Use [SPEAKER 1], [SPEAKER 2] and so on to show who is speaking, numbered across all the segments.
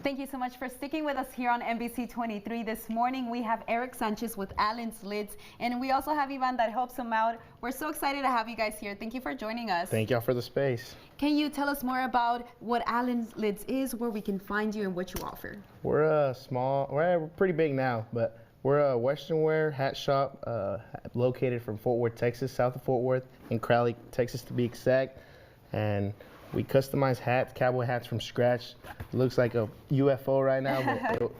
[SPEAKER 1] Thank you so much for sticking with us here on NBC 23. This morning we have Eric Sanchez with Allen's Lids, and we also have Ivan that helps him out. We're so excited to have you guys here. Thank you for joining us.
[SPEAKER 2] Thank y'all for the space.
[SPEAKER 1] Can you tell us more about what Allen's Lids is, where we can find you, and what you offer?
[SPEAKER 2] We're we're pretty big now, but we're a Western wear hat shop located from Fort Worth, Texas, south of Fort Worth, in Crowley, Texas to be exact. And we customize hats, cowboy hats from scratch. It looks like a UFO right now, but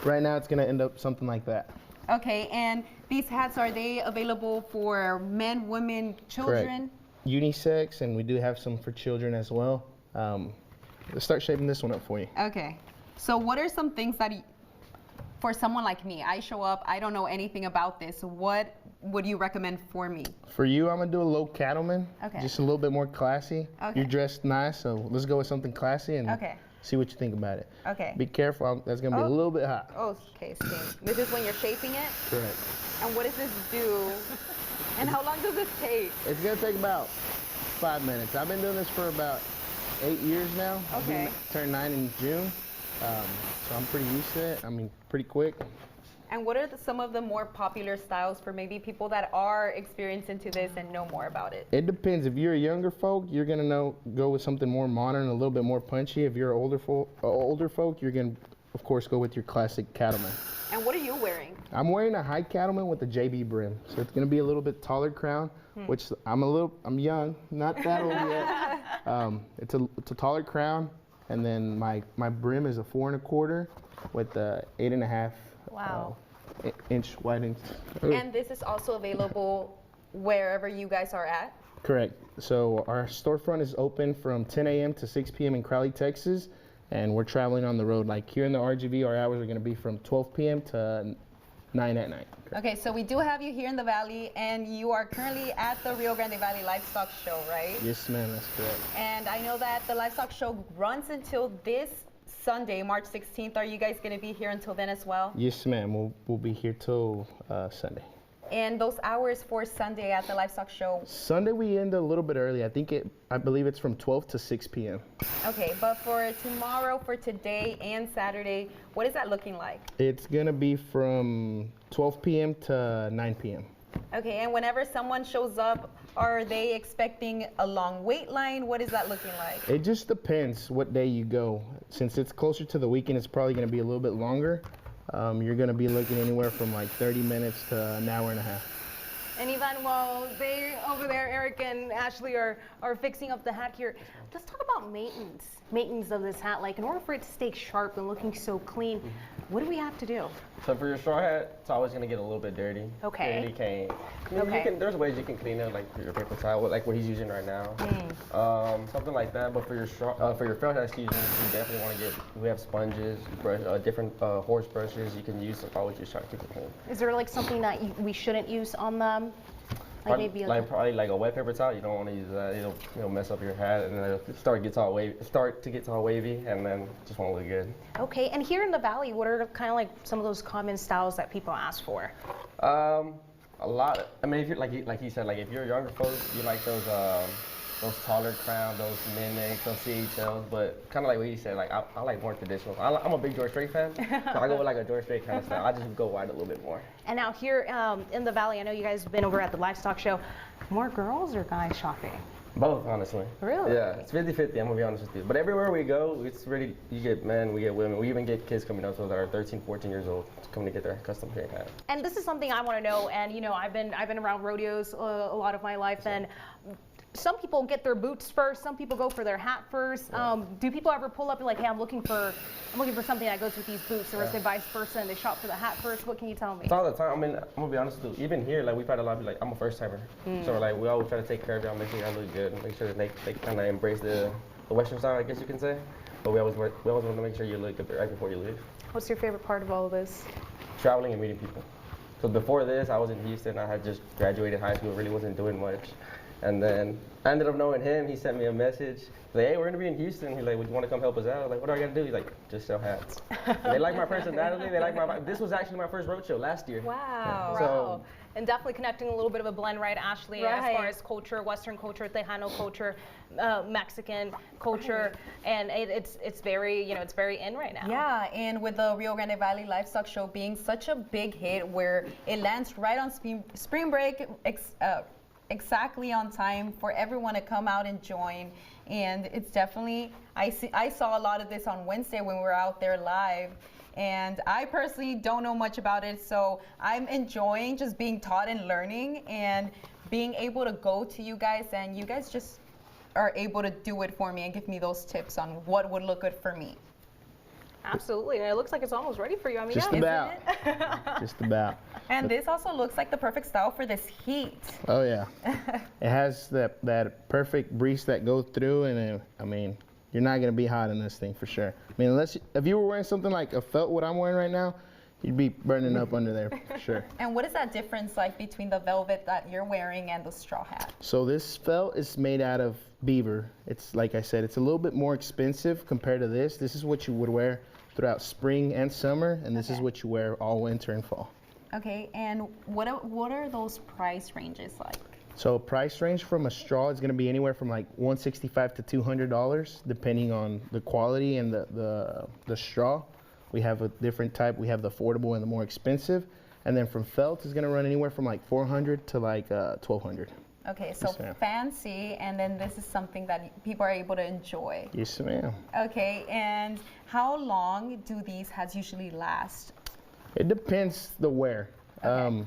[SPEAKER 2] right now it's gonna end up something like that.
[SPEAKER 1] Okay, and these hats, are they available for men, women, children?
[SPEAKER 2] Correct. Unisex, and we do have some for children as well. Let's start shaping this one up for you.
[SPEAKER 1] Okay, so what are some things that, for someone like me, I show up, I don't know anything about this, what would you recommend for me?
[SPEAKER 2] For you, I'm gonna do a low cattleman.
[SPEAKER 1] Okay.
[SPEAKER 2] Just a little bit more classy.
[SPEAKER 1] Okay.
[SPEAKER 2] You're dressed nice, so let's go with something classy and see what you think about it.
[SPEAKER 1] Okay.
[SPEAKER 2] Be careful, that's gonna be a little bit hot.
[SPEAKER 1] Oh, okay, this is when you're shaping it?
[SPEAKER 2] Correct.
[SPEAKER 1] And what does this do? And how long does this take?
[SPEAKER 2] It's gonna take about 5 minutes. I've been doing this for about 8 years now.
[SPEAKER 1] Okay.
[SPEAKER 2] Turned 9 in June, so I'm pretty used to it. I mean, pretty quick.
[SPEAKER 1] And what are some of the more popular styles for maybe people that are experienced into this and know more about it?
[SPEAKER 2] It depends. If you're a younger folk, you're gonna go with something more modern, a little bit more punchy. If you're older folk, you're gonna, of course, go with your classic cattleman.
[SPEAKER 1] And what are you wearing?
[SPEAKER 2] I'm wearing a high cattleman with a JB brim, so it's gonna be a little bit taller crown. Which I'm young, not that old yet. It's a taller crown, and then my brim is a 4 1/4 with 8 1/2.
[SPEAKER 1] Wow.
[SPEAKER 2] Inch widening.
[SPEAKER 1] And this is also available wherever you guys are at?
[SPEAKER 2] Correct. So our storefront is open from 10 a.m. to 6 p.m. in Crowley, Texas, and we're traveling on the road. Like here in the RGV, our hours are going to be from 12 p.m. to 9 at night.
[SPEAKER 1] Okay, so we do have you here in the Valley, and you are currently at the Rio Grande Valley Livestock Show, right?
[SPEAKER 2] Yes, ma'am, that's correct.
[SPEAKER 1] And I know that the Livestock Show runs until this Sunday, March 16th. Are you guys going to be here until then as well?
[SPEAKER 2] Yes, ma'am. We'll be here till Sunday.
[SPEAKER 1] And those hours for Sunday at the Livestock Show?
[SPEAKER 2] Sunday we end a little bit early. I believe it's from 12 to 6 p.m.
[SPEAKER 1] Okay, but for tomorrow, for today, and Saturday, what is that looking like?
[SPEAKER 2] It's gonna be from 12 p.m. to 9 p.m.
[SPEAKER 1] Okay, and whenever someone shows up, are they expecting a long wait line? What is that looking like?
[SPEAKER 2] It just depends what day you go. Since it's closer to the weekend, it's probably gonna be a little bit longer. You're gonna be looking anywhere from like 30 minutes to an hour and a half.
[SPEAKER 3] And Ivan, while they over there, Eric and Ashley are fixing up the hat here, let's talk about maintenance of this hat. Like, in order for it to stay sharp and looking so clean, what do we have to do?
[SPEAKER 4] So for your straw hat, it's always gonna get a little bit dirty.
[SPEAKER 3] Okay.
[SPEAKER 4] And you can, there's ways you can clean it, like your paper towel, like what he's using right now. Something like that. But for your felt hat season, you definitely want to we have sponges, different horse brushes you can use. Always just try to keep it clean.
[SPEAKER 3] Is there like something that we shouldn't use on them? Like
[SPEAKER 4] Probably like a wet paper towel. You don't want to use that. It'll mess up your hat, and then it'll start to get all wavy, and then just won't look good.
[SPEAKER 3] Okay, and here in the Valley, what are kind of like some of those common styles that people ask for?
[SPEAKER 4] A lot. I mean, if you're like he said, like if you're younger folks, you like those taller crowns, those mimics, those CHLs, but kind of like what he said, like I like more traditional. I'm a big George Strait fan, so I go with like a George Strait kind of style. I just go wide a little bit more.
[SPEAKER 3] And now here in the Valley, I know you guys have been over at the Livestock Show. More girls or guys shopping?
[SPEAKER 4] Both, honestly.
[SPEAKER 3] Really?
[SPEAKER 4] Yeah, it's 50-50, I'm gonna be honest with you. But everywhere we go, it's really, you get men, we get women. We even get kids coming up that are 13, 14 years old coming to get their custom paint hat.
[SPEAKER 3] And this is something I want to know, and you know, I've been around rodeos a lot of my life, and some people get their boots first, some people go for their hat first. Do people ever pull up and like, hey, I'm looking for something that goes with these boots, or is it vice versa and they shop for the hat first? What can you tell me?
[SPEAKER 4] It's all the time. I mean, I'm gonna be honest with you. Even here, like we've had a lot of people like, I'm a first timer. So like we always try to take care of y'all, make sure y'all look good, make sure that they kind of embrace the Western style, I guess you can say. But we always want to make sure you look good right before you leave.
[SPEAKER 3] What's your favorite part of all of this?
[SPEAKER 4] Traveling and meeting people. So before this, I was in Houston. I had just graduated high school, really wasn't doing much. And then I ended up knowing him. He sent me a message. He's like, hey, we're gonna be in Houston. He's like, would you want to come help us out? I was like, what do I gotta do? He's like, just sell hats. And they like my personality. They like this was actually my first road show last year.
[SPEAKER 1] Wow.
[SPEAKER 4] So
[SPEAKER 3] and definitely connecting a little bit of a blend, right, Ashley, as far as culture, Western culture, Tejano culture, Mexican culture, and it's very, you know, it's very in right now.
[SPEAKER 1] Yeah, and with the Rio Grande Valley Livestock Show being such a big hit where it lands right on spring break, exactly on time for everyone to come out and join. And it's definitely, I saw a lot of this on Wednesday when we were out there live. And I personally don't know much about it, so I'm enjoying just being taught and learning and being able to go to you guys, and you guys just are able to do it for me and give me those tips on what would look good for me.
[SPEAKER 3] Absolutely, and it looks like it's almost ready for you. I mean,
[SPEAKER 2] Just about. Just about.
[SPEAKER 1] And this also looks like the perfect style for this heat.
[SPEAKER 2] Oh yeah. It has that perfect breeze that goes through, and I mean, you're not gonna be hot in this thing for sure. I mean, unless if you were wearing something like a felt, what I'm wearing right now, you'd be burning up under there for sure.
[SPEAKER 1] And what is that difference like between the velvet that you're wearing and the straw hat?
[SPEAKER 2] So this felt is made out of beaver. It's like I said, it's a little bit more expensive compared to this. This is what you would wear throughout spring and summer, and this is what you wear all winter and fall.
[SPEAKER 1] Okay, and what are those price ranges like?
[SPEAKER 2] So price range from a straw is going to be anywhere from like $165 to $200, depending on the quality and the straw. We have a different type. We have the affordable and the more expensive, and then from felt is going to run anywhere from like $400 to like $1,200.
[SPEAKER 1] Okay, so
[SPEAKER 2] Yes, ma'am.
[SPEAKER 1] fancy, and then this is something that people are able to enjoy.
[SPEAKER 2] Yes, ma'am.
[SPEAKER 1] Okay, and how long do these hats usually last?
[SPEAKER 2] It depends the wear.
[SPEAKER 1] Okay.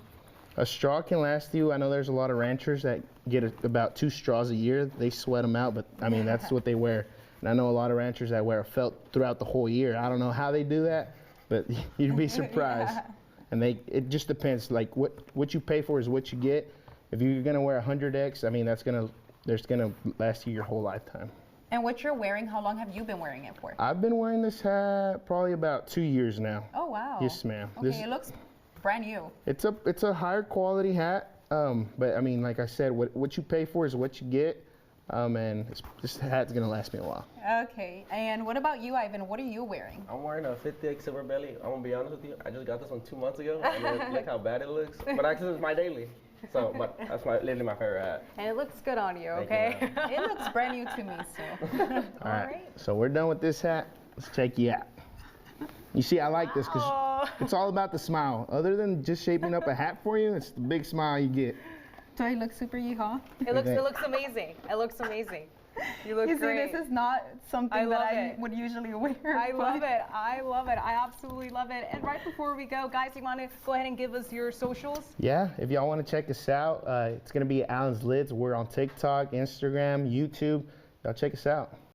[SPEAKER 2] A straw can last you. I know there's a lot of ranchers that get about 2 straws a year. They sweat them out, but I mean that's what they wear. And I know a lot of ranchers that wear a felt throughout the whole year. I don't know how they do that, but you'd be surprised.
[SPEAKER 1] Yeah.
[SPEAKER 2] And it just depends. Like what you pay for is what you get. If you're gonna wear 100X, I mean that's gonna last you your whole lifetime.
[SPEAKER 1] And what you're wearing, how long have you been wearing it for?
[SPEAKER 2] I've been wearing this hat probably about 2 years now.
[SPEAKER 1] Oh wow.
[SPEAKER 2] Yes, ma'am.
[SPEAKER 1] Okay, it looks brand new.
[SPEAKER 2] It's a higher quality hat, but I mean, like I said, what you pay for is what you get, and this hat's gonna last me a while.
[SPEAKER 1] Okay, and what about you, Ivan? What are you wearing?
[SPEAKER 4] I'm wearing a 50X Silver Belly. I'm gonna be honest with you. I just got this one 2 months ago. And look how bad it looks. But actually, it's my daily. So, but that's literally my favorite hat.
[SPEAKER 3] And it looks good on you,
[SPEAKER 4] Thank
[SPEAKER 3] okay?
[SPEAKER 4] you, ma'am.
[SPEAKER 1] It looks brand new to me, so.
[SPEAKER 2] All right. So we're done with this hat. Let's check you out. You see, I like this because it's all about the smile. Other than just shaping up a hat for you, it's the big smile you get.
[SPEAKER 1] Do I look super yeehaw?
[SPEAKER 3] It looks amazing. It looks amazing. You look
[SPEAKER 1] You
[SPEAKER 3] great.
[SPEAKER 1] see, this is not something
[SPEAKER 3] I
[SPEAKER 1] that
[SPEAKER 3] love
[SPEAKER 1] I
[SPEAKER 3] it.
[SPEAKER 1] would usually wear.
[SPEAKER 3] I love it. I love it. I absolutely love it. And right before we go, guys, you want to go ahead and give us your socials?
[SPEAKER 2] Yeah, if y'all want to check us out, it's gonna be Alan's Lids. We're on TikTok, Instagram, YouTube. Y'all check us out.